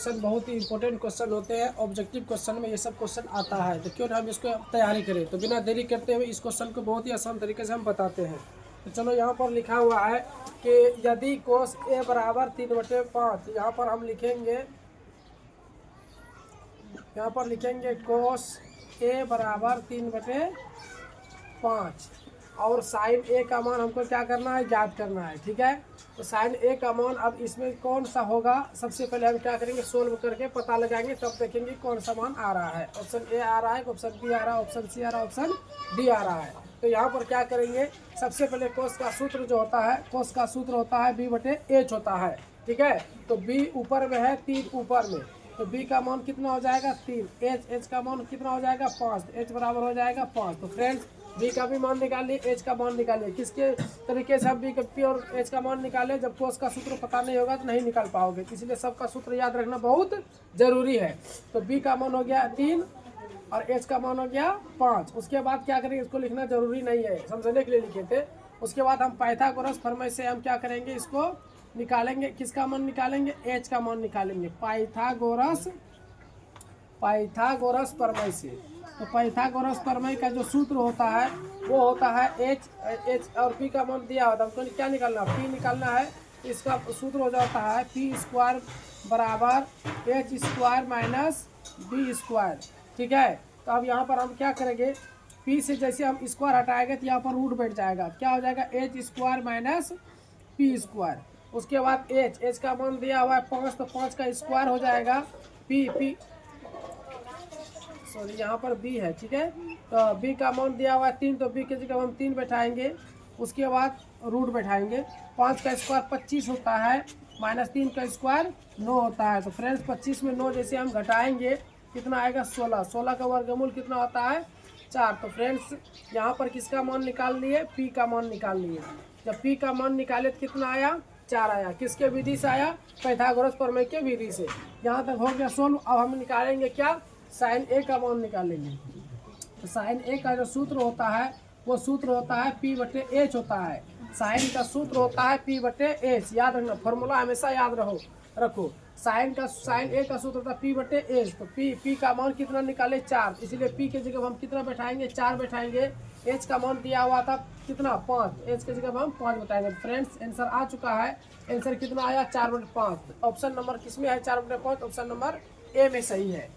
Question बहुत ही important question होते हैं। ऑब्जेक्टिव क्वेश्चन में ये सब क्वेश्चन आता है, तो क्यों ना हम इसको तैयारी करें। तो बिना देरी करते हुए इस क्वेश्चन को बहुत ही आसान तरीके से हम बताते हैं। तो चलो, यहाँ पर लिखा हुआ है कि यदि कोस ए बराबर 3/5, यहाँ पर हम लिखेंगे, कोस ए बराबर 3/5 और साइन ए का मान हमको क्या करना है, ज्ञात करना है। ठीक है, तो साइन ए का मान अब इसमें कौन सा होगा, सबसे पहले हम क्या करेंगे, सोल्व करके पता लगाएंगे, तब देखेंगे कौन सा मान आ रहा है। ऑप्शन ए आ रहा है, ऑप्शन बी आ रहा है, ऑप्शन सी आ रहा है, ऑप्शन डी आ रहा है। तो यहाँ पर क्या करेंगे, सबसे पहले कोस का सूत्र जो होता है, कोस का सूत्र होता है b/h होता है। ठीक है, तो b ऊपर में है, 3 ऊपर में, तो b का मान कितना हो जाएगा 3, h का मान कितना हो जाएगा 5, h बराबर हो जाएगा 5। तो फ्रेंड्स b का भी मान निकालिए, h का मान निकालिए। किसके तरीके से हम b और h का मान निकालें, जब कोस का सूत्र पता नहीं होगा तो नहीं निकाल पाओगे, इसलिए सबका सूत्र याद रखना बहुत जरूरी है। तो b का मान हो गया 3 और h का मान हो गया 5। उसके बाद क्या करेंगे, इसको लिखना जरूरी नहीं है, समझने के लिए लिखे थे। उसके बाद हम पाइथागोरस प्रमेय से हम क्या करेंगे, इसको निकालेंगे। किसका मान निकालेंगे, h का मान निकालेंगे पाइथागोरस प्रमेय से। तो पाइथागोरस प्रमेय का जो सूत्र होता है वो होता है h और p का मान दिया होता है, हमको क्या निकालना, p निकालना है। इसका सूत्र हो जाता है p² बराबर h² माइनस b²। ठीक है, तो अब यहाँ पर हम क्या करेंगे, p से जैसे हम स्क्वायर हटाएंगे तो यहाँ पर रूट बैठ जाएगा, क्या हो जाएगा h² माइनस p²। उसके बाद h का मान दिया हुआ है 5, तो 5 का स्क्वायर हो जाएगा सॉरी यहाँ पर b है। ठीक है, तो b का मान दिया हुआ है 3, तो b की जगह हम 3 बैठाएंगे। उसके बाद रूट बैठाएंगे, 5 का स्क्वायर 25 होता है, माइनस 3 का स्क्वायर 9 होता है। तो फ्रेंड्स 25 में 9 जैसे हम घटाएंगे कितना आएगा 16, 16 का वर्गमूल कितना होता है 4। तो फ्रेंड्स यहाँ पर किसका मान निकाल लिए, p का मान निकाल लिए। जब p का मान निकाले तो कितना आया, 4 आया। किसके विधि से आया, पाइथागोरस प्रमेय के विधि से। यहाँ तक हो गया सोल्व। अब हम निकालेंगे क्या, साइन ए का मान निकालेंगे। तो साइन ए का जो सूत्र होता है वो सूत्र होता है p/h होता है। साइन का सूत्र होता है p/h, याद रखना, फॉर्मूला हमेशा याद रखो। साइन ए का सूत्र होता है p/h। तो p का मान कितना निकाले 4, इसीलिए p की जगह हम कितना बैठाएंगे, 4 बैठाएंगे। h का मान दिया हुआ था कितना 5, h की जगह हम 5 बताएंगे। फ्रेंड्स आंसर आ चुका है, आंसर कितना आया 4/5। ऑप्शन नंबर किसमें है 4/5, ऑप्शन नंबर ए में सही है।